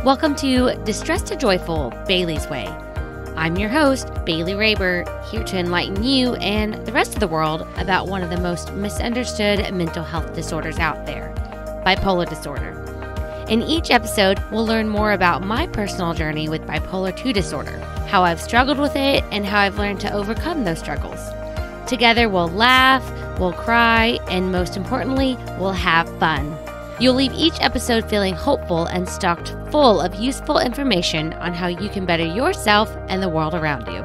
Welcome to Distressed to Joyful, Bailey's Way. I'm your host, Bailey Raber, here to enlighten you and the rest of the world about one of the most misunderstood mental health disorders out there, bipolar disorder. In each episode, we'll learn more about my personal journey with bipolar 2 disorder, how I've struggled with it, and how I've learned to overcome those struggles. Together, we'll laugh, we'll cry, and most importantly, we'll have fun. You'll leave each episode feeling hopeful and stocked full of useful information on how you can better yourself and the world around you.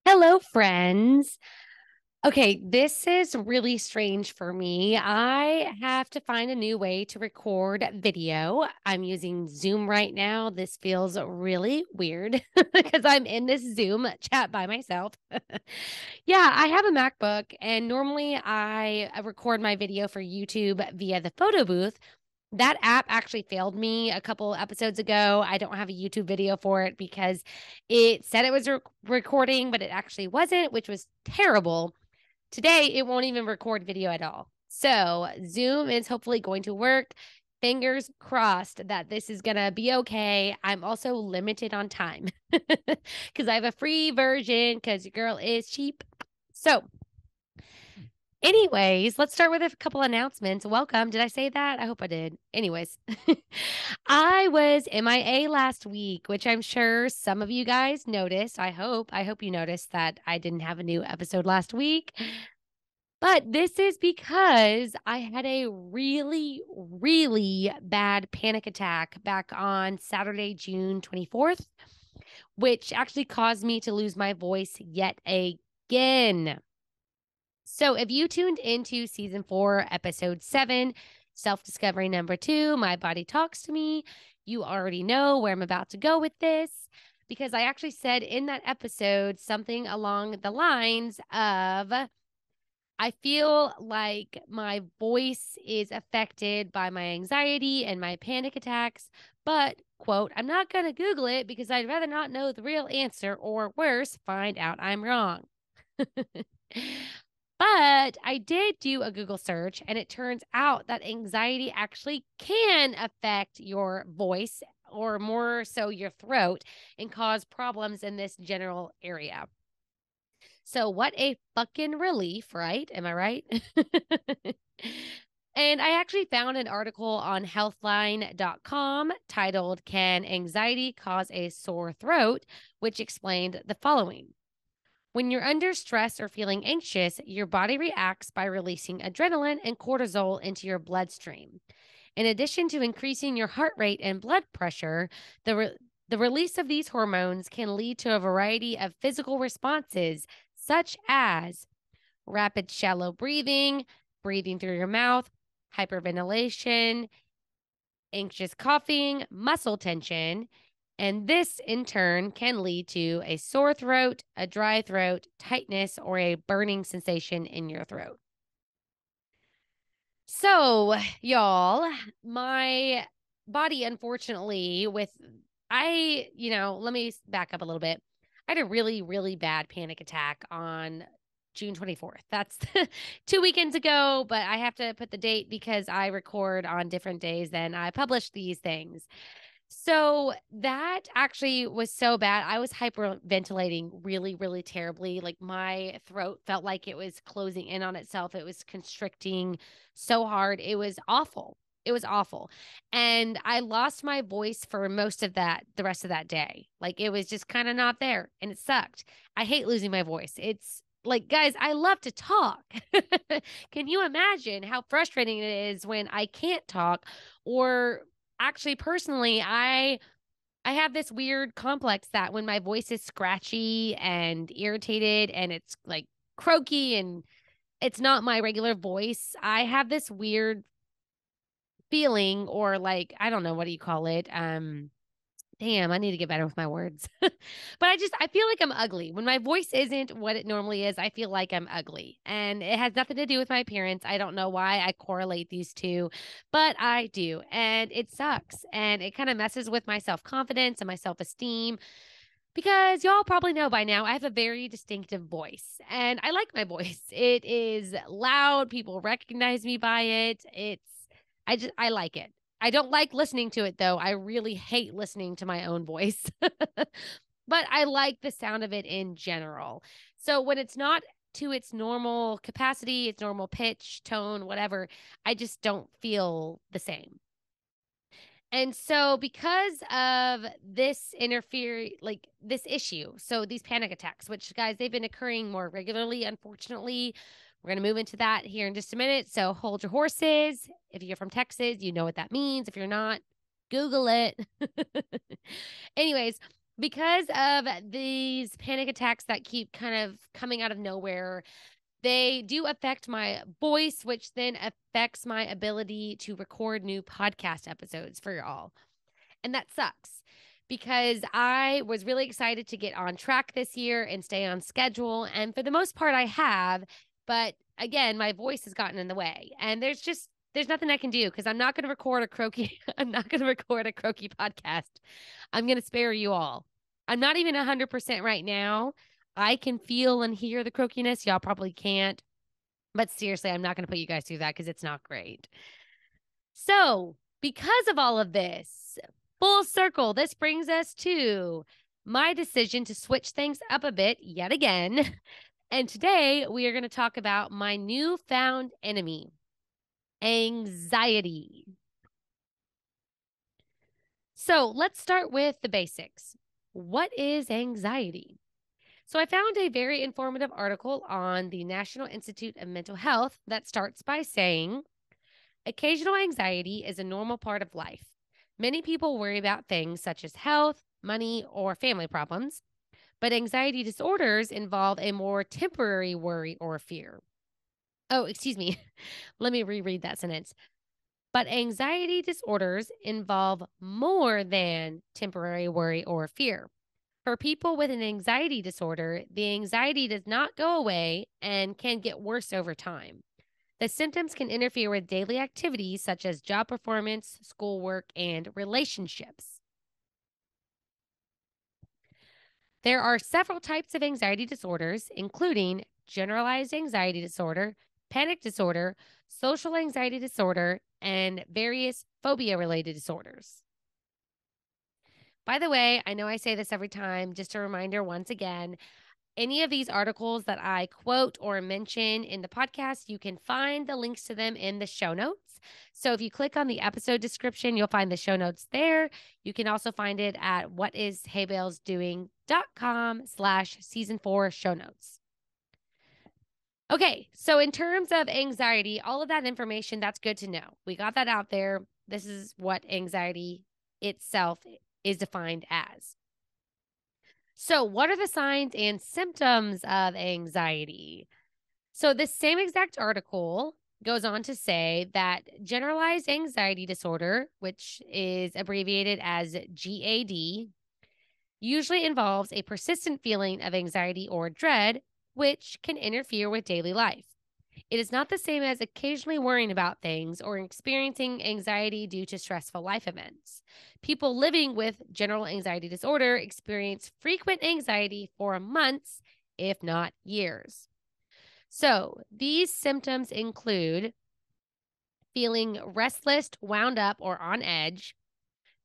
Hello, friends. Okay, this is really strange for me. I have to find a new way to record video. I'm using Zoom right now. This feels really weird because I'm in this Zoom chat by myself. Yeah, I have a MacBook and normally I record my video for YouTube via the photo booth. That app actually failed me a couple episodes ago. I don't have a YouTube video for it because it said it was recording, but it actually wasn't, which was terrible. Today, it won't even record video at all. So Zoom is hopefully going to work. Fingers crossed that this is going to be okay. I'm also limited on time because I have a free version because your girl is cheap. So anyways, let's start with a couple announcements. Welcome. Did I say that? I hope I did. Anyways, I was MIA last week, which I'm sure some of you guys noticed. I hope you noticed that I didn't have a new episode last week. But this is because I had a really, really bad panic attack back on Saturday, June 24th, which actually caused me to lose my voice yet again. So if you tuned into season 4, episode 7, self-discovery number 2, My Body Talks to Me, you already know where I'm about to go with this because I actually said in that episode something along the lines of, I feel like my voice is affected by my anxiety and my panic attacks, but, quote, I'm not going to Google it because I'd rather not know the real answer or worse, find out I'm wrong. But I did do a Google search and it turns out that anxiety actually can affect your voice or more so your throat and cause problems in this general area. So what a fucking relief, right? Am I right? And I actually found an article on healthline.com titled, Can Anxiety Cause a Sore Throat? Which explained the following. When you're under stress or feeling anxious, your body reacts by releasing adrenaline and cortisol into your bloodstream. In addition to increasing your heart rate and blood pressure, the release of these hormones can lead to a variety of physical responses, such as rapid shallow breathing, breathing through your mouth, hyperventilation, anxious coughing, muscle tension, and this in turn can lead to a sore throat, a dry throat, tightness, or a burning sensation in your throat. So, y'all, my body, unfortunately, let me back up a little bit. I had a really, really bad panic attack on June 24th. That's 2 weekends ago, but I have to put the date because I record on different days than I publish these things. So that actually was so bad. I was hyperventilating really, really terribly. Like my throat felt like it was closing in on itself. It was constricting so hard. It was awful. It was awful. And I lost my voice for most of the rest of that day. Like it was just kind of not there and it sucked. I hate losing my voice. It's like, guys, I love to talk. Can you imagine how frustrating it is when I can't talk? Or actually, personally, I have this weird complex that when my voice is scratchy and irritated and it's like croaky and it's not my regular voice, I have this weird feeling, or like, I don't know, what do you call it? Damn, I need to get better with my words. But I feel like I'm ugly. When my voice isn't what it normally is, I feel like I'm ugly. And it has nothing to do with my appearance. I don't know why I correlate these two, but I do. And it sucks. And it kind of messes with my self-confidence and my self-esteem. Because y'all probably know by now, I have a very distinctive voice and I like my voice. It is loud. People recognize me by it. I like it. I don't like listening to it though. I really hate listening to my own voice, but I like the sound of it in general. So when it's not to its normal capacity, its normal pitch, tone, whatever, I just don't feel the same. And so because of this this issue, so these panic attacks, which guys, they've been occurring more regularly, unfortunately. We're going to move into that here in just a minute. So hold your horses. If you're from Texas, you know what that means. If you're not, Google it. Anyways, because of these panic attacks that keep kind of coming out of nowhere, they do affect my voice, which then affects my ability to record new podcast episodes for y'all. And that sucks because I was really excited to get on track this year and stay on schedule. And for the most part, I have. But again, my voice has gotten in the way. And there's nothing I can do because I'm not going to record a croaky. I'm not going to record a croaky podcast. I'm going to spare you all. I'm not even 100% right now. I can feel and hear the croakiness. Y'all probably can't. But seriously, I'm not going to put you guys through that because it's not great. So, because of all of this, full circle, this brings us to my decision to switch things up a bit yet again. And today we are going to talk about my newfound enemy, anxiety. So, let's start with the basics. What is anxiety? So I found a very informative article on the National Institute of Mental Health that starts by saying, occasional anxiety is a normal part of life. Many people worry about things such as health, money, or family problems, but anxiety disorders involve a more temporary worry or fear. Oh, excuse me. Let me reread that sentence. But anxiety disorders involve more than temporary worry or fear. For people with an anxiety disorder, the anxiety does not go away and can get worse over time. The symptoms can interfere with daily activities such as job performance, schoolwork, and relationships. There are several types of anxiety disorders, including generalized anxiety disorder, panic disorder, social anxiety disorder, and various phobia-related disorders. By the way, I know I say this every time, just a reminder once again, any of these articles that I quote or mention in the podcast, you can find the links to them in the show notes. So if you click on the episode description, you'll find the show notes there. You can also find it at whatishaybales.com/season4 show notes. Okay, so in terms of anxiety, all of that information, that's good to know. We got that out there. This is what anxiety itself is defined as. So, what are the signs and symptoms of anxiety? So, this same exact article goes on to say that generalized anxiety disorder, which is abbreviated as GAD, usually involves a persistent feeling of anxiety or dread, which can interfere with daily life. It is not the same as occasionally worrying about things or experiencing anxiety due to stressful life events. People living with general anxiety disorder experience frequent anxiety for months, if not years. So, these symptoms include feeling restless, wound up, or on edge,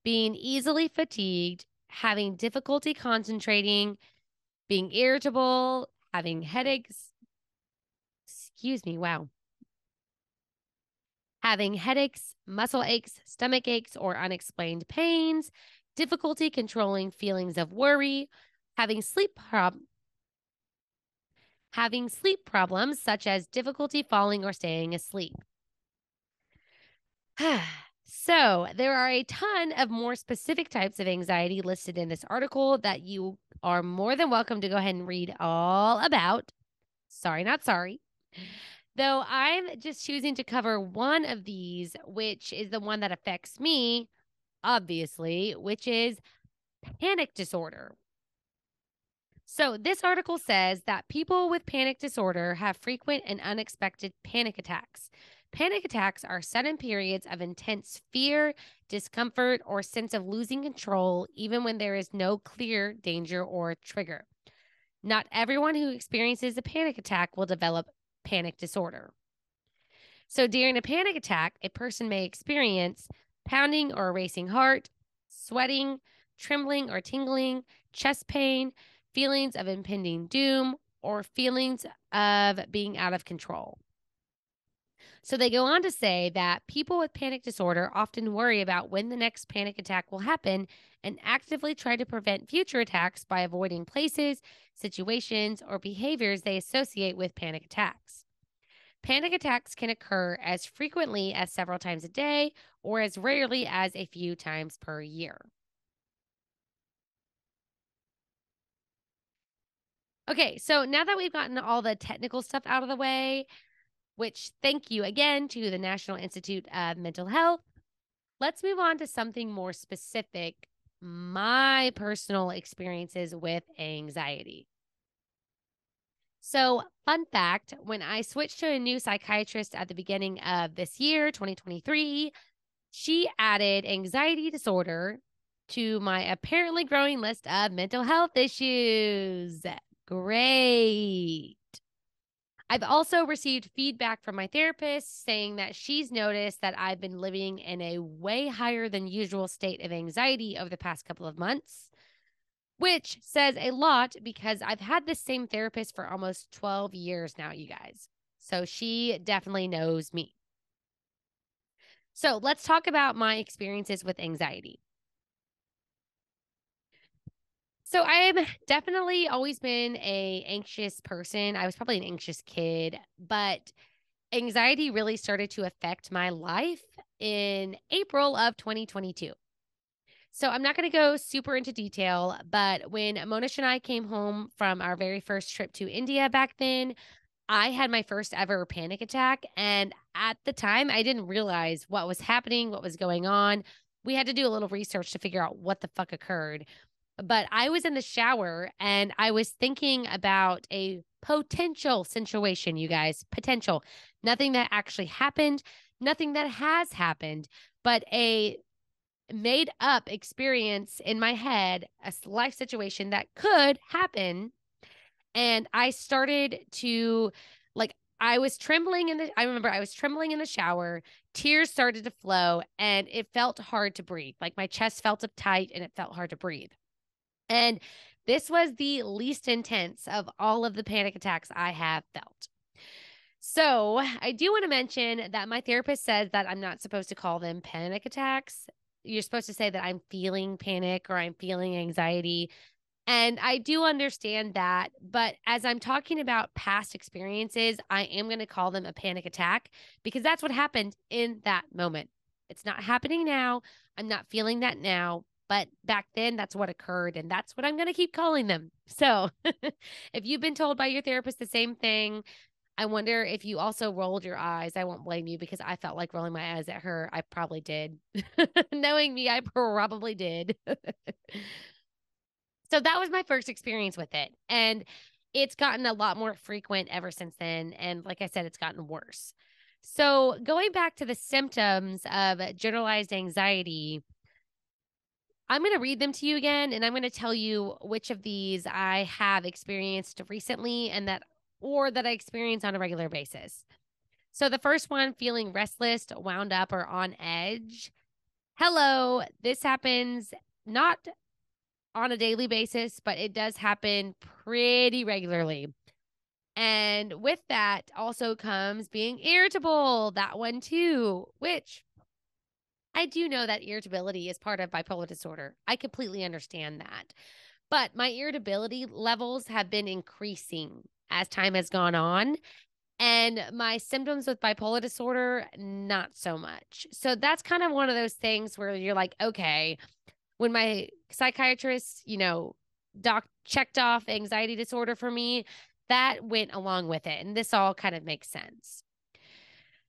being easily fatigued, having difficulty concentrating, being irritable, having headaches. Excuse me, wow. Having headaches, muscle aches, stomach aches, or unexplained pains, difficulty controlling feelings of worry, having sleep problems such as difficulty falling or staying asleep. So, there are a ton of more specific types of anxiety listed in this article that you are more than welcome to go ahead and read all about. Sorry, not sorry. Though I'm just choosing to cover one of these, which is the one that affects me, obviously, which is panic disorder. So, this article says that people with panic disorder have frequent and unexpected panic attacks. Panic attacks are sudden periods of intense fear, discomfort, or sense of losing control, even when there is no clear danger or trigger. Not everyone who experiences a panic attack will develop panic disorder. So, during a panic attack, a person may experience pounding or racing heart, sweating, trembling or tingling, chest pain, feelings of impending doom, or feelings of being out of control. So they go on to say that people with panic disorder often worry about when the next panic attack will happen and actively try to prevent future attacks by avoiding places, situations, or behaviors they associate with panic attacks. Panic attacks can occur as frequently as several times a day or as rarely as a few times per year. Okay, so now that we've gotten all the technical stuff out of the way, which thank you again to the National Institute of Mental Health, let's move on to something more specific, my personal experiences with anxiety. So, fun fact, when I switched to a new psychiatrist at the beginning of this year, 2023, she added anxiety disorder to my apparently growing list of mental health issues. Great. I've also received feedback from my therapist saying that she's noticed that I've been living in a way higher than usual state of anxiety over the past couple of months, which says a lot because I've had this same therapist for almost 12 years now, you guys. So she definitely knows me. So let's talk about my experiences with anxiety. So I've definitely always been a anxious person. I was probably an anxious kid, but anxiety really started to affect my life in April of 2022. So I'm not going to go super into detail, but when Monish and I came home from our very first trip to India back then, I had my first ever panic attack. And at the time, I didn't realize what was happening, what was going on. We had to do a little research to figure out what the fuck occurred. But I was in the shower and I was thinking about a potential situation, you guys, potential. Nothing that actually happened, nothing that has happened, but a made up experience in my head, a life situation that could happen. And I started to I was trembling I remember I was trembling in the shower, tears started to flow, and it felt hard to breathe. Like my chest felt uptight and it felt hard to breathe. And this was the least intense of all of the panic attacks I have felt. So I do want to mention that my therapist says that I'm not supposed to call them panic attacks. You're supposed to say that I'm feeling panic or I'm feeling anxiety. And I do understand that. But as I'm talking about past experiences, I am going to call them a panic attack because that's what happened in that moment. It's not happening now. I'm not feeling that now. But back then, that's what occurred. And that's what I'm going to keep calling them. So if you've been told by your therapist the same thing, I wonder if you also rolled your eyes. I won't blame you because I felt like rolling my eyes at her. I probably did. Knowing me, I probably did. So that was my first experience with it. And it's gotten a lot more frequent ever since then. And like I said, it's gotten worse. So going back to the symptoms of generalized anxiety, I'm going to read them to you again, and I'm going to tell you which of these I have experienced recently and that I experience on a regular basis. So the first one, feeling restless, wound up, or on edge. Hello, this happens not on a daily basis, but it does happen pretty regularly. And with that also comes being irritable, that one too, which I do know that irritability is part of bipolar disorder. I completely understand that. But my irritability levels have been increasing as time has gone on. And my symptoms with bipolar disorder, not so much. So that's kind of one of those things where you're like, okay, when my psychiatrist, doc checked off anxiety disorder for me, that went along with it. And this all kind of makes sense.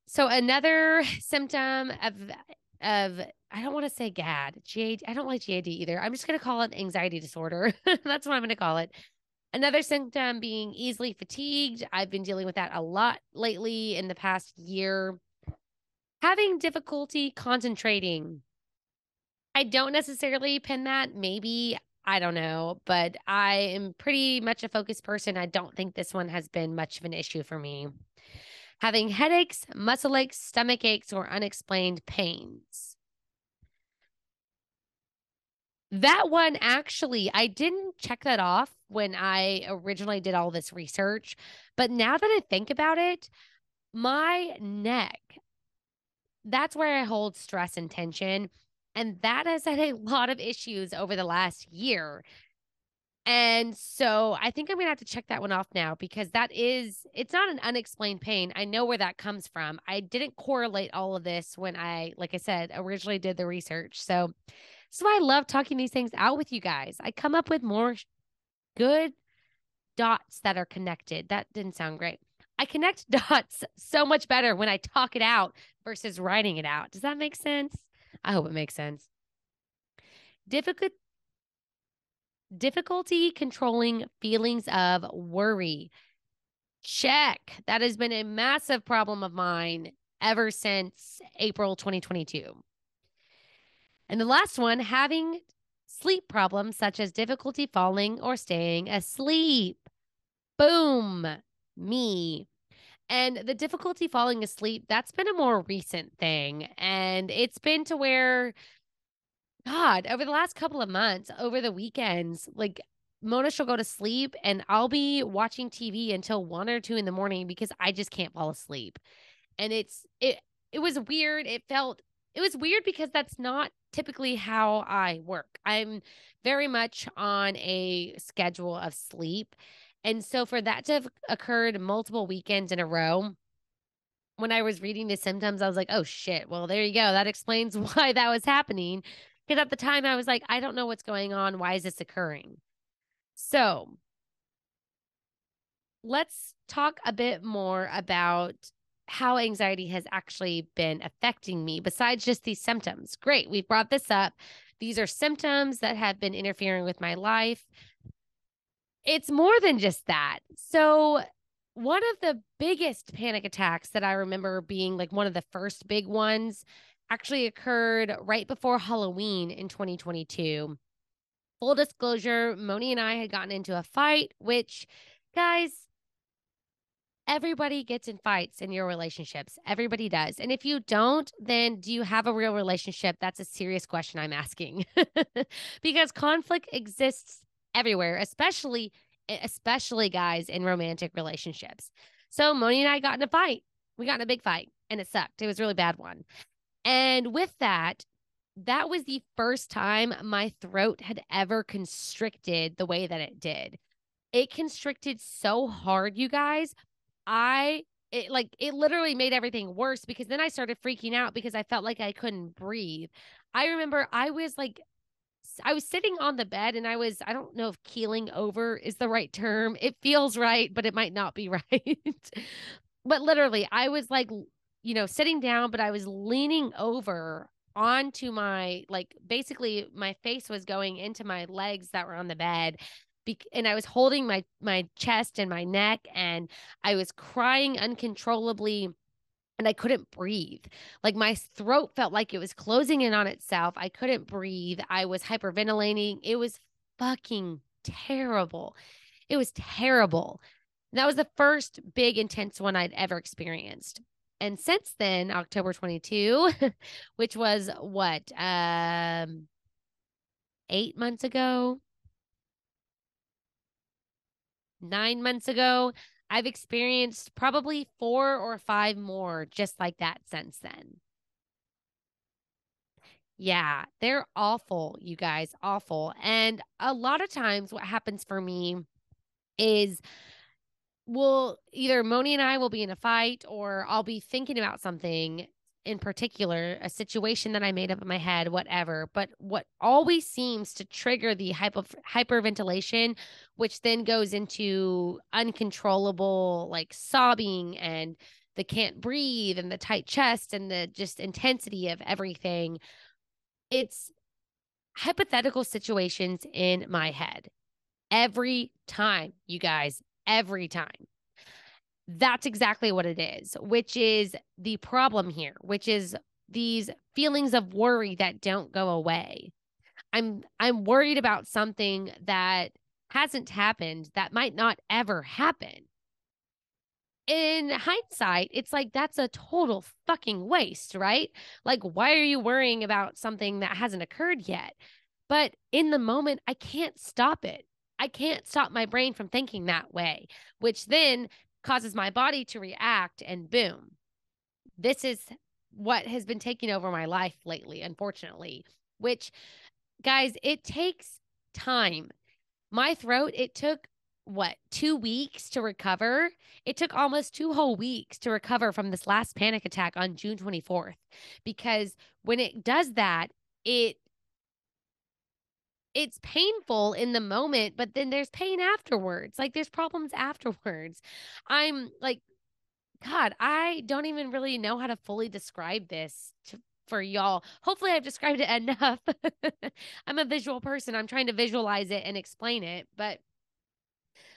So another symptom of I don't want to say GAD. I don't like GAD either. I'm just going to call it anxiety disorder. That's what I'm going to call it. Another symptom being easily fatigued. I've been dealing with that a lot lately in the past year. Having difficulty concentrating. I don't necessarily pin that. Maybe, I don't know, but I am pretty much a focused person. I don't think this one has been much of an issue for me. Having headaches, muscle aches, stomach aches, or unexplained pains. That one actually, I didn't check that off when I originally did all this research, but now that I think about it, my neck, that's where I hold stress and tension. And that has had a lot of issues over the last year. And so I think I'm gonna have to check that one off now because it's not an unexplained pain. I know where that comes from. I didn't correlate all of this when I, like I said, originally did the research. So that's why I love talking these things out with you guys. I come up with more good dots that are connected. That didn't sound great. I connect dots so much better when I talk it out versus writing it out. Does that make sense? I hope it makes sense. Difficult Difficulty controlling feelings of worry. Check. That has been a massive problem of mine ever since April 2022. And the last one, having sleep problems such as difficulty falling or staying asleep. Boom. Me. And the difficulty falling asleep, that's been a more recent thing. And it's been to where God, over the last couple of months, over the weekends, like Mona she'll go to sleep and I'll be watching TV until 1 or 2 in the morning because I just can't fall asleep. And it was weird. It was weird because that's not typically how I work. I'm very much on a schedule of sleep. And so for that to have occurred multiple weekends in a row, when I was reading the symptoms, I was like, oh shit. Well, there you go. That explains why that was happening. Because at the time I was like, I don't know what's going on. Why is this occurring? So let's talk a bit more about how anxiety has actually been affecting me besides just these symptoms. Great. We've brought this up. These are symptoms that have been interfering with my life. It's more than just that. So one of the biggest panic attacks that I remember being like one of the first big ones actually occurred right before Halloween in 2022. Full disclosure, Moni and I had gotten into a fight, which, guys, everybody gets in fights in your relationships. Everybody does. And if you don't, then do you have a real relationship? That's a serious question I'm asking. Because conflict exists everywhere, especially guys in romantic relationships. So Moni and I got in a fight. We got in a big fight and it sucked. It was a really bad one. And with that, that was the first time my throat had ever constricted the way that it did. It constricted so hard, you guys. It literally made everything worse because then I started freaking out because I felt like I couldn't breathe. I remember I was sitting on the bed and I don't know if keeling over is the right term. It feels right, but it might not be right. But literally, I was like, sitting down, but I was leaning over onto basically my face was going into my legs that were on the bed. And I was holding my chest and my neck and I was crying uncontrollably and I couldn't breathe. Like my throat felt like it was closing in on itself. I couldn't breathe. I was hyperventilating. It was fucking terrible. It was terrible. And that was the first big intense one I'd ever experienced. And since then, October 22, which was what, 8 months ago, 9 months ago, I've experienced probably 4 or 5 more just like that since then. Yeah, they're awful, you guys, awful. And a lot of times what happens for me is either Moni and I will be in a fight or I'll be thinking about something in particular, a situation that I made up in my head, whatever. But what always seems to trigger the hyperventilation, which then goes into uncontrollable like sobbing and the can't breathe and the tight chest and the just intensity of everything. It's hypothetical situations in my head every time, you guys, every time. That's exactly what it is, which is the problem here, which is these feelings of worry that don't go away. I'm worried about something that hasn't happened, that might not ever happen. In hindsight, it's like that's a total fucking waste, right? Like, why are you worrying about something that hasn't occurred yet? But in the moment, I can't stop it. I can't stop my brain from thinking that way, which then causes my body to react, and boom. This is what has been taking over my life lately, unfortunately, which, guys, it takes time. My throat, it took what, 2 weeks to recover? It took almost 2 whole weeks to recover from this last panic attack on June 24th. Because when it does that, it it's painful in the moment, but then there's pain afterwards. Like there's problems afterwards. I'm like, God, I don't even really know how to fully describe this for y'all. Hopefully, I've described it enough. I'm a visual person. I'm trying to visualize it and explain it. But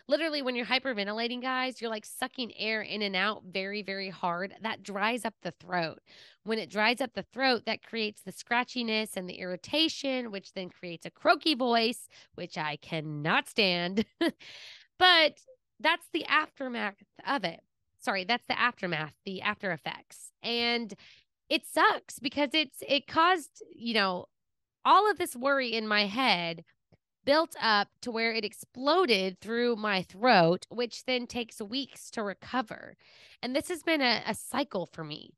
literally, when you're hyperventilating, guys, you're like sucking air in and out very, very hard. That dries up the throat. When it dries up the throat, that creates the scratchiness and the irritation, which then creates a croaky voice, which I cannot stand. But that's the aftermath of it. Sorry, that's the aftermath, the after effects. And it sucks because it caused, all of this worry in my head built up to where it exploded through my throat, which then takes weeks to recover. And this has been a cycle for me.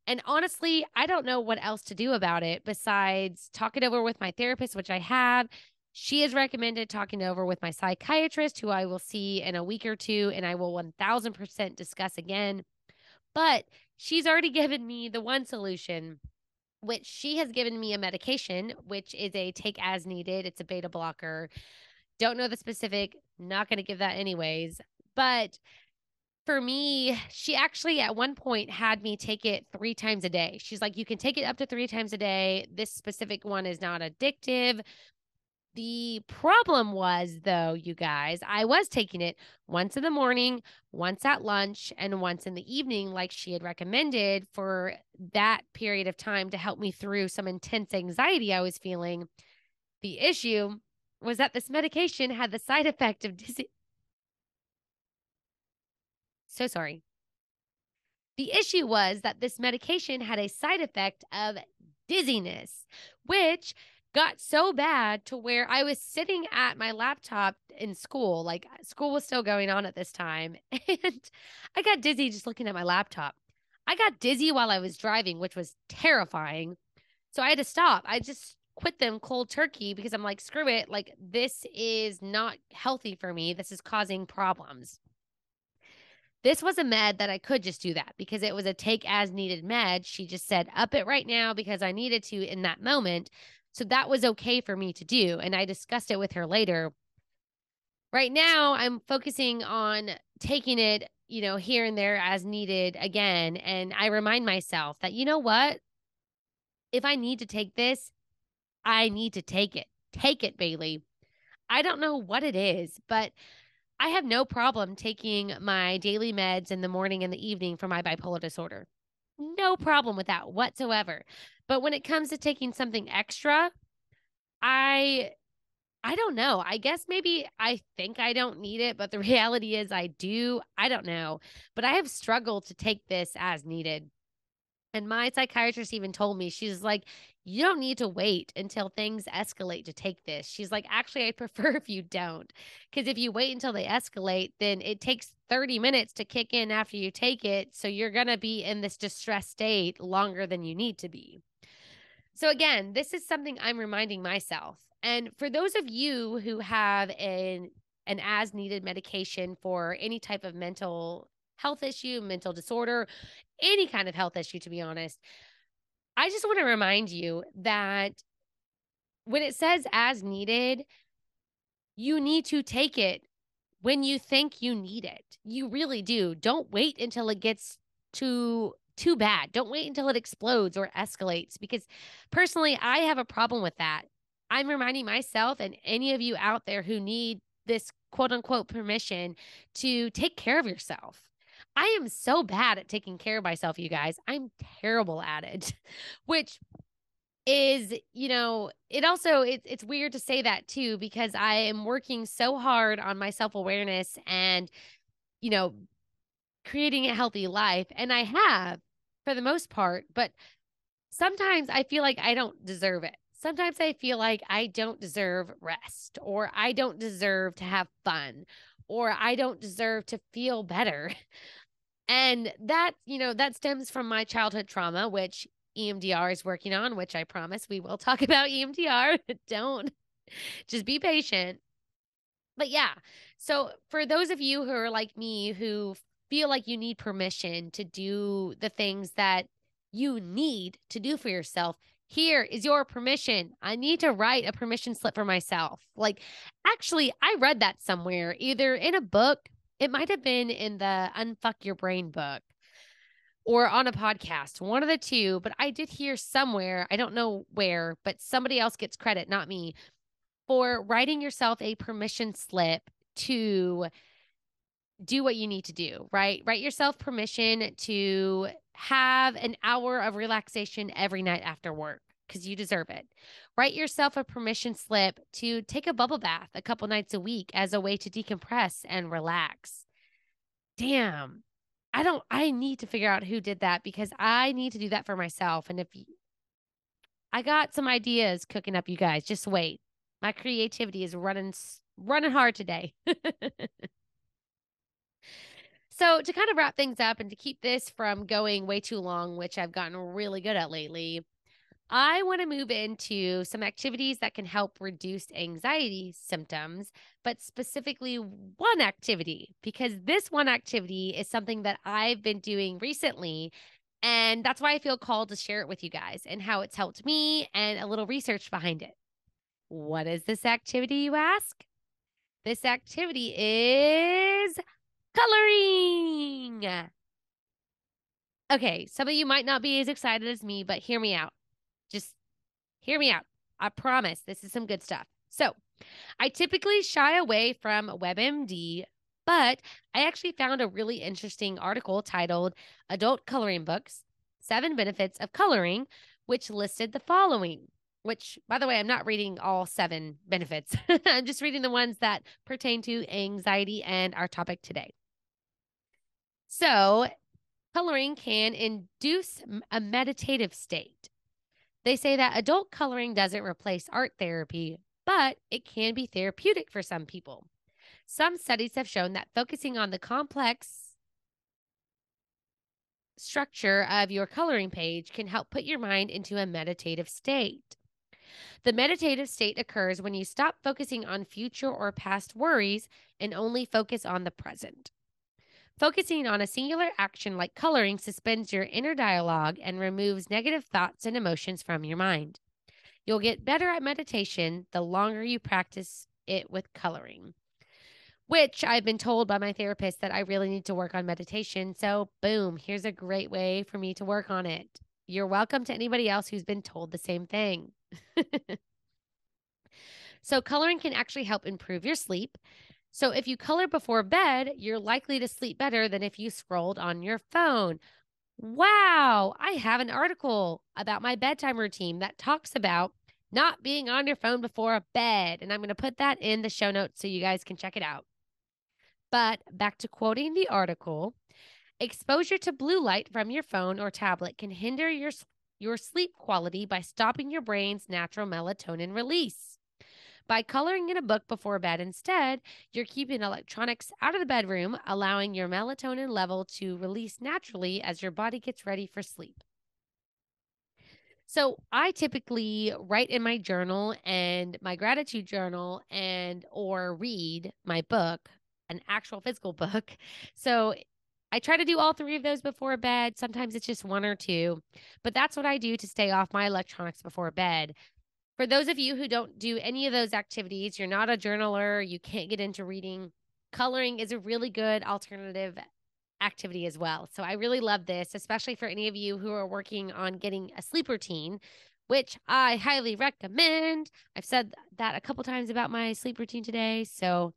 And honestly, I don't know what else to do about it besides talk it over with my therapist, which I have. She has recommended talking it over with my psychiatrist, who I will see in a week or two, and I will 1000% discuss again. But she's already given me the one solution, which she has given me a medication, which is a take as needed. It's a beta blocker. Don't know the specific, not going to give that anyways. But for me, she actually at one point had me take it 3 times a day. She's like, you can take it up to 3 times a day. This specific one is not addictive. The problem was, though, you guys, I was taking it once in the morning, once at lunch, and once in the evening, like she had recommended for that period of time to help me through some intense anxiety I was feeling. The issue was that this medication had the side effect of so sorry. The issue was that this medication had a side effect of dizziness, which got so bad to where I was sitting at my laptop in school. Like school was still going on at this time. And I got dizzy just looking at my laptop. I got dizzy while I was driving, which was terrifying. So I had to stop. I just quit them cold turkey because I'm like, screw it. Like, this is not healthy for me. This is causing problems. This was a med that I could just do that because it was a take as needed med. She just said, up it right now because I needed to in that moment. So that was okay for me to do. And I discussed it with her later. Right now, I'm focusing on taking it, here and there as needed again. And I remind myself that, you know what? If I need to take this, I need to take it. Take it, Bailey. I don't know what it is, but I have no problem taking my daily meds in the morning and the evening for my bipolar disorder. No problem with that whatsoever. But when it comes to taking something extra, I don't know. I guess maybe I think I don't need it, but the reality is I do. I don't know. But I have struggled to take this as needed. And my psychiatrist even told me, she's like, you don't need to wait until things escalate to take this. She's like, actually, I prefer if you don't. Because if you wait until they escalate, then it takes 30 minutes to kick in after you take it. So you're going to be in this distressed state longer than you need to be. So again, this is something I'm reminding myself. And for those of you who have an as needed medication for any type of mental health issue, mental disorder, any kind of health issue, to be honest, I just want to remind you that when it says as needed, you need to take it when you think you need it. You really do. Don't wait until it gets too bad. Don't wait until it explodes or escalates, because personally, I have a problem with that. I'm reminding myself and any of you out there who need this quote unquote permission to take care of yourself. I am so bad at taking care of myself, you guys. I'm terrible at it, which is, it's weird to say that too, because I am working so hard on my self-awareness and, you know, creating a healthy life. And I have for the most part, but sometimes I feel like I don't deserve it. Sometimes I feel like I don't deserve rest, or I don't deserve to have fun, or I don't deserve to feel better. And that stems from my childhood trauma, which EMDR is working on, which I promise we will talk about EMDR. Don't just be patient. But yeah, so for those of you who are like me, who feel like you need permission to do the things that you need to do for yourself, here is your permission. I need to write a permission slip for myself. Like, actually, I read that somewhere, either in a book, it might have been in the Unfuck Your Brain book, or on a podcast, one of the two. But I did hear somewhere, I don't know where, but somebody else gets credit, not me, for writing yourself a permission slip to do what you need to do, right? Write yourself permission to have an hour of relaxation every night after work, because you deserve it. Write yourself a permission slip to take a bubble bath a couple nights a week as a way to decompress and relax. Damn. I need to figure out who did that, because I need to do that for myself. And I got some ideas cooking up, you guys, just wait. My creativity is running hard today. So to kind of wrap things up and to keep this from going way too long, which I've gotten really good at lately, I want to move into some activities that can help reduce anxiety symptoms, but specifically one activity, because this one activity is something that I've been doing recently. And that's why I feel called to share it with you guys and how it's helped me and a little research behind it. What is this activity, you ask? This activity is coloring. Okay, some of you might not be as excited as me, but hear me out. Just hear me out. I promise this is some good stuff. So, I typically shy away from WebMD, but I actually found a really interesting article titled Adult Coloring Books 7 Benefits of Coloring, which listed the following. Which, by the way, I'm not reading all 7 benefits. I'm just reading the ones that pertain to anxiety and our topic today. So, coloring can induce a meditative state. They say that adult coloring doesn't replace art therapy, but it can be therapeutic for some people. Some studies have shown that focusing on the complex structure of your coloring page can help put your mind into a meditative state. The meditative state occurs when you stop focusing on future or past worries and only focus on the present. Focusing on a singular action like coloring suspends your inner dialogue and removes negative thoughts and emotions from your mind. You'll get better at meditation the longer you practice it with coloring, which I've been told by my therapist that I really need to work on meditation. So, boom, here's a great way for me to work on it. You're welcome to anybody else who's been told the same thing. So, coloring can actually help improve your sleep. So if you color before bed, you're likely to sleep better than if you scrolled on your phone. Wow, I have an article about my bedtime routine that talks about not being on your phone before bed, and I'm going to put that in the show notes so you guys can check it out. But back to quoting the article, exposure to blue light from your phone or tablet can hinder your sleep quality by stopping your brain's natural melatonin release. By coloring in a book before bed instead, you're keeping electronics out of the bedroom, allowing your melatonin level to release naturally as your body gets ready for sleep. So I typically write in my journal and my gratitude journal or read my book, an actual physical book. So I try to do all 3 of those before bed. Sometimes it's just 1 or 2, but that's what I do to stay off my electronics before bed. For those of you who don't do any of those activities, you're not a journaler, you can't get into reading, coloring is a really good alternative activity as well. So I really love this, especially for any of you who are working on getting a sleep routine, which I highly recommend. I've said that a couple times about my sleep routine today. So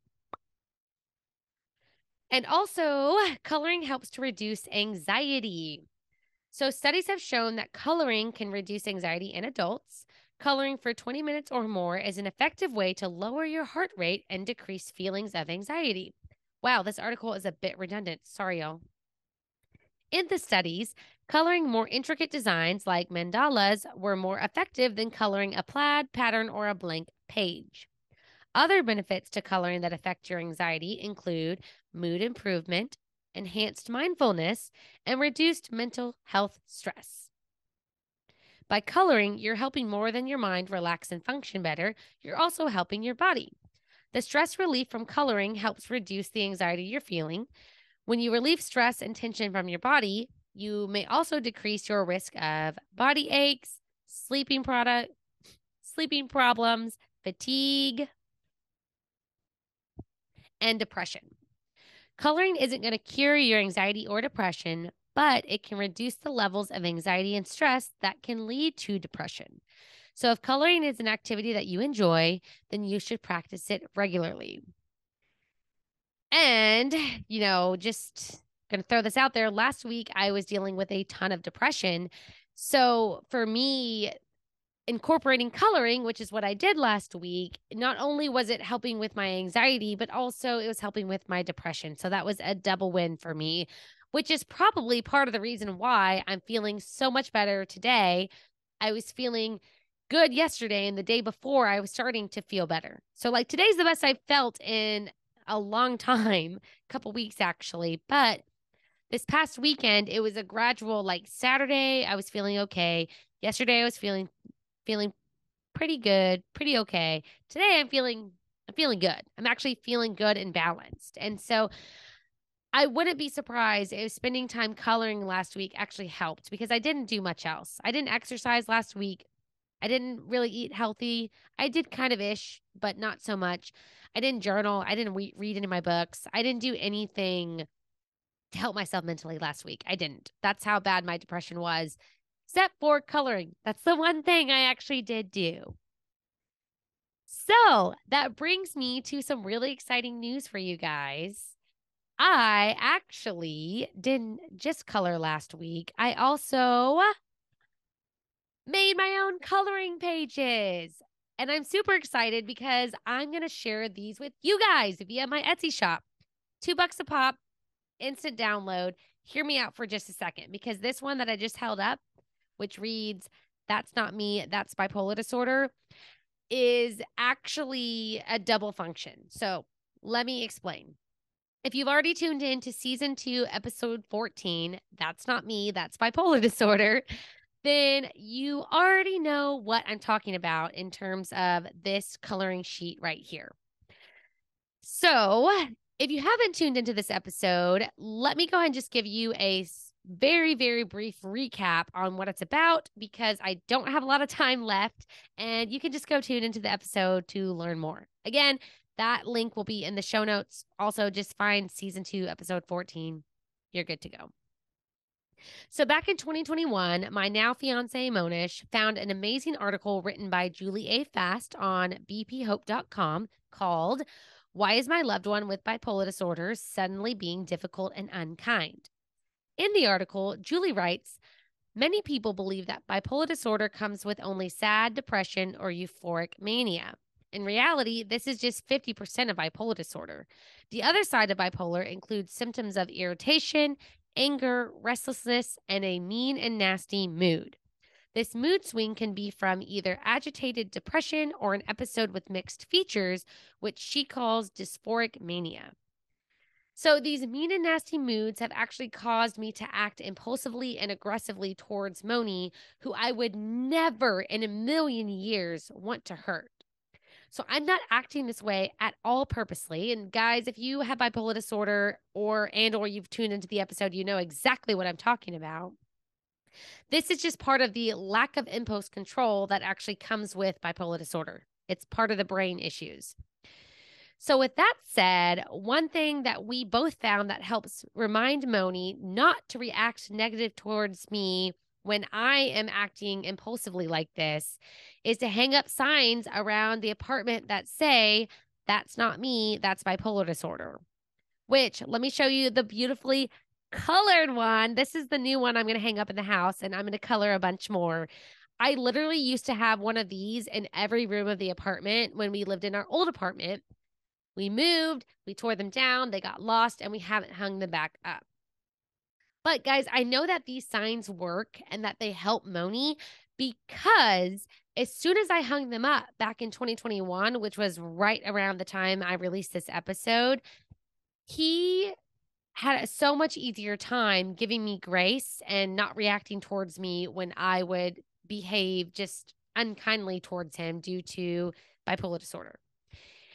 And also, coloring helps to reduce anxiety. So, studies have shown that coloring can reduce anxiety in adults. Coloring for 20 minutes or more is an effective way to lower your heart rate and decrease feelings of anxiety. Wow, this article is a bit redundant. Sorry, y'all. In the studies, coloring more intricate designs like mandalas were more effective than coloring a plaid pattern or a blank page. Other benefits to coloring that affect your anxiety include mood improvement, enhanced mindfulness, and reduced mental health stress. By coloring, you're helping more than your mind relax and function better. You're also helping your body. The stress relief from coloring helps reduce the anxiety you're feeling. When you relieve stress and tension from your body, you may also decrease your risk of body aches, sleeping problems, fatigue, and depression. Coloring isn't going to cure your anxiety or depression, but it can reduce the levels of anxiety and stress that can lead to depression. So, if coloring is an activity that you enjoy, then you should practice it regularly. And, just going to throw this out there. Last week, I was dealing with a ton of depression. So, for me, incorporating coloring, which is what I did last week, not only was it helping with my anxiety, but also it was helping with my depression. So that was a double win for me, which is probably part of the reason why I'm feeling so much better today. I was feeling good yesterday, and the day before I was starting to feel better. So like today's the best I've felt in a long time, a couple weeks actually, but this past weekend, it was a gradual, like Saturday, I was feeling okay. Yesterday, I was feeling pretty good, pretty okay. Today I'm feeling good. I'm actually feeling good and balanced. And so I wouldn't be surprised if spending time coloring last week actually helped because I didn't do much else. I didn't exercise last week. I didn't really eat healthy. I did kind of ish, but not so much. I didn't journal. I didn't read any of my books. I didn't do anything to help myself mentally last week. I didn't. That's how bad my depression was, except for coloring. That's the one thing I actually did do. So that brings me to some really exciting news for you guys. I actually didn't just color last week. I also made my own coloring pages. And I'm super excited because I'm going to share these with you guys via my Etsy shop. $2 a pop, instant download. Hear me out for just a second because this one that I just held up, which reads, "That's not me, that's bipolar disorder," is actually a double function. So let me explain. If you've already tuned in to season 2, episode 14, "That's not me, that's bipolar disorder," then you already know what I'm talking about in terms of this coloring sheet right here. So if you haven't tuned into this episode, let me go ahead and just give you a very, very brief recap on what it's about because I don't have a lot of time left and you can just go tune into the episode to learn more. Again, that link will be in the show notes. Also, just find season 2, episode 14. You're good to go. So back in 2021, my now fiance Monish found an amazing article written by Julie A. Fast on bphope.com called "Why is My Loved One with Bipolar Disorder Suddenly Being Difficult and Unkind?" In the article, Julie writes, "Many people believe that bipolar disorder comes with only sad, depression, or euphoric mania. In reality, this is just 50% of bipolar disorder. The other side of bipolar includes symptoms of irritation, anger, restlessness, and a mean and nasty mood. This mood swing can be from either agitated depression or an episode with mixed features, which she calls dysphoric mania. So these mean and nasty moods have actually caused me to act impulsively and aggressively towards Moni, who I would never in a million years want to hurt. So I'm not acting this way at all purposely. And guys, if you have bipolar disorder or you've tuned into the episode, you know exactly what I'm talking about. This is just part of the lack of impulse control that actually comes with bipolar disorder. It's part of the brain issues. So with that said, one thing that we both found that helps remind Moni not to react negative towards me when I am acting impulsively like this is to hang up signs around the apartment that say, "That's not me, that's bipolar disorder." which let me show you the beautifully colored one. This is the new one I'm going to hang up in the house, and I'm going to color a bunch more. I literally used to have one of these in every room of the apartment when we lived in our old apartment. We moved, we tore them down, they got lost, and we haven't hung them back up. But guys, I know that these signs work and that they help Moni because as soon as I hung them up back in 2021, which was right around the time I released this episode, he had a so much easier time giving me grace and not reacting towards me when I would behave just unkindly towards him due to bipolar disorder.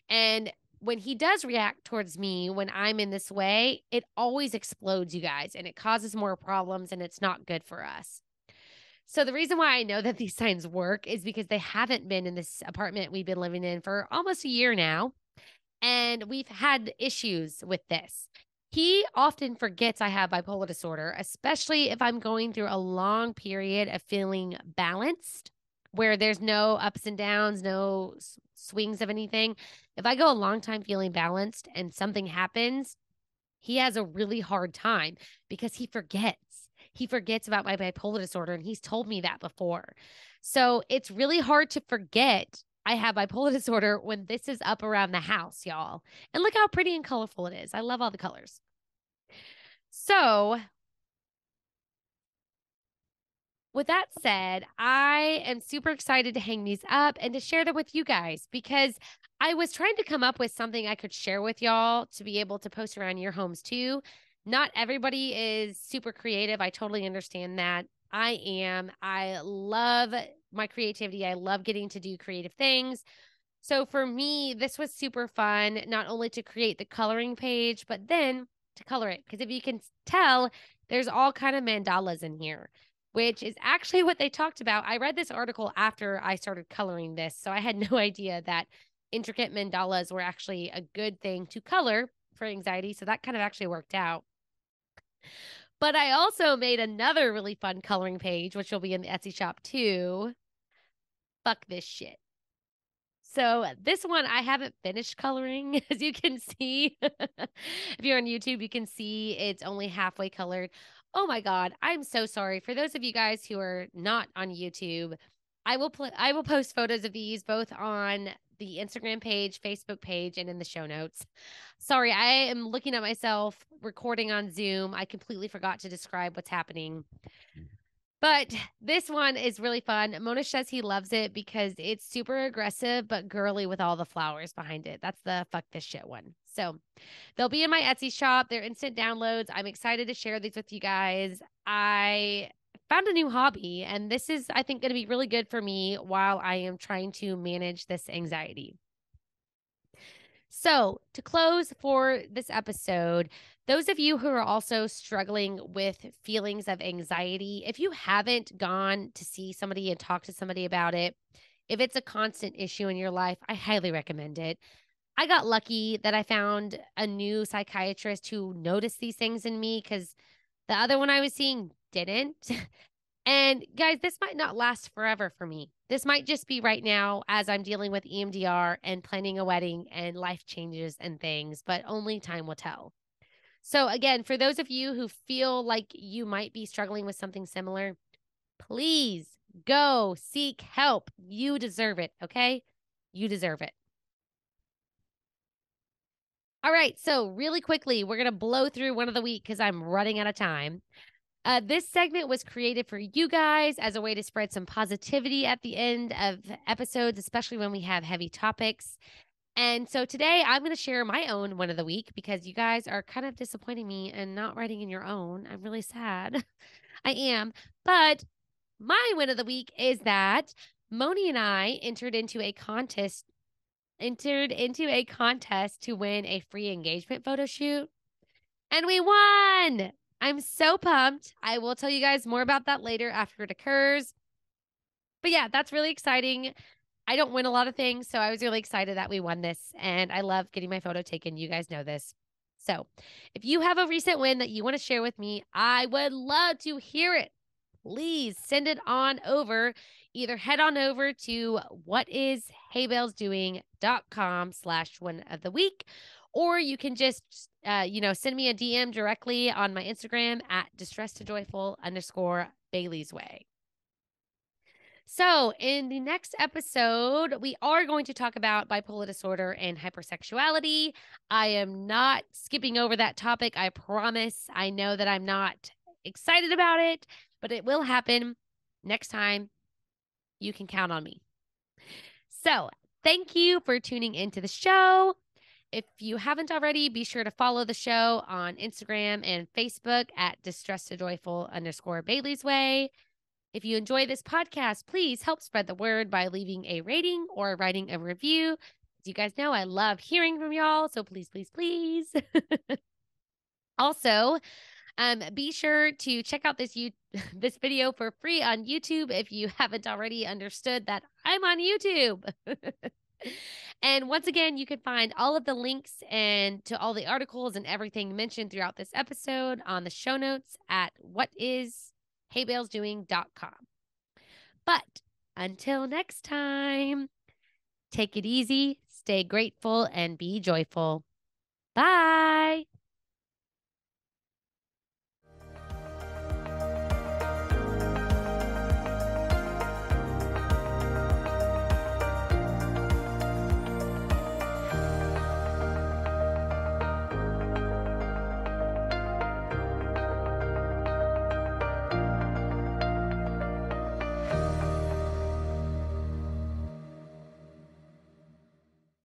And when he does react towards me when I'm in this way, it always explodes, you guys, and it causes more problems and it's not good for us. So the reason why I know that these signs work is because they haven't been in this apartment we've been living in for almost a year now. And we've had issues with this. He often forgets I have bipolar disorder, especially if I'm going through a long period of feeling balanced, where there's no ups and downs, no swings of anything. If I go a long time feeling balanced and something happens, he has a really hard time because he forgets. He forgets about my bipolar disorder, and he's told me that before. So it's really hard to forget I have bipolar disorder when this is up around the house, y'all. And look how pretty and colorful it is. I love all the colors. So with that said, I am super excited to hang these up and to share them with you guys because I was trying to come up with something I could share with y'all to be able to post around your homes too. Not everybody is super creative. I totally understand that. I am. I love my creativity. I love getting to do creative things. So for me, this was super fun, not only to create the coloring page, but then to color it. Because if you can tell, there's all kind of mandalas in here, which is actually what they talked about. I read this article after I started coloring this, so I had no idea that intricate mandalas were actually a good thing to color for anxiety. So that kind of actually worked out. But I also made another really fun coloring page, which will be in the Etsy shop too. Fuck this shit. So this one I haven't finished coloring, as you can see. If you're on YouTube, you can see it's only halfway colored. Oh my God, I'm so sorry. For those of you guys who are not on YouTube, I will post photos of these both on the Instagram page, Facebook page, and in the show notes. Sorry, I am looking at myself recording on Zoom. I completely forgot to describe what's happening. But this one is really fun. Mona says he loves it because it's super aggressive, but girly with all the flowers behind it. That's the fuck this shit one. So they'll be in my Etsy shop. They're instant downloads. I'm excited to share these with you guys. I found a new hobby, and this is, I think, going to be really good for me while I am trying to manage this anxiety. So to close for this episode, those of you who are also struggling with feelings of anxiety, if you haven't gone to see somebody and talk to somebody about it, if it's a constant issue in your life, I highly recommend it. I got lucky that I found a new psychiatrist who noticed these things in me because the other one I was seeing didn't. And guys, this might not last forever for me. This might just be right now as I'm dealing with EMDR and planning a wedding and life changes and things, but only time will tell. So again, for those of you who feel like you might be struggling with something similar, please go seek help. You deserve it, okay? You deserve it. All right, so really quickly, we're going to blow through one of the week because I'm running out of time. This segment was created for you guys as a way to spread some positivity at the end of episodes, especially when we have heavy topics. And so today I'm going to share my own one of the week because you guys are kind of disappointing me and not writing in your own. I'm really sad. I am. But my win of the week is that Moni and I entered into a contest to win a free engagement photo shoot. And we won. I'm so pumped. I will tell you guys more about that later after it occurs. But yeah, that's really exciting. I don't win a lot of things, so I was really excited that we won this. And I love getting my photo taken. You guys know this. So if you have a recent win that you want to share with me, I would love to hear it. Please send it on over. Either head on over to whatisheybellsdoing.com/win of the week, or you can just send me a DM directly on my Instagram at distress2joyful_Bailey's Way. So, in the next episode, we are going to talk about bipolar disorder and hypersexuality. I am not skipping over that topic. I promise. I know that I'm not excited about it, but it will happen next time. You can count on me. So, thank you for tuning into the show. If you haven't already, be sure to follow the show on Instagram and Facebook at distress2joyful_Bailey's Way. If you enjoy this podcast, please help spread the word by leaving a rating or writing a review. As you guys know, I love hearing from y'all, so please, please, please. Also, be sure to check out this video for free on YouTube if you haven't already understood that I'm on YouTube. And once again, you can find all of the links and to all the articles and everything mentioned throughout this episode on the show notes at whatisheybales.com. But until next time, take it easy, stay grateful, and be joyful. Bye.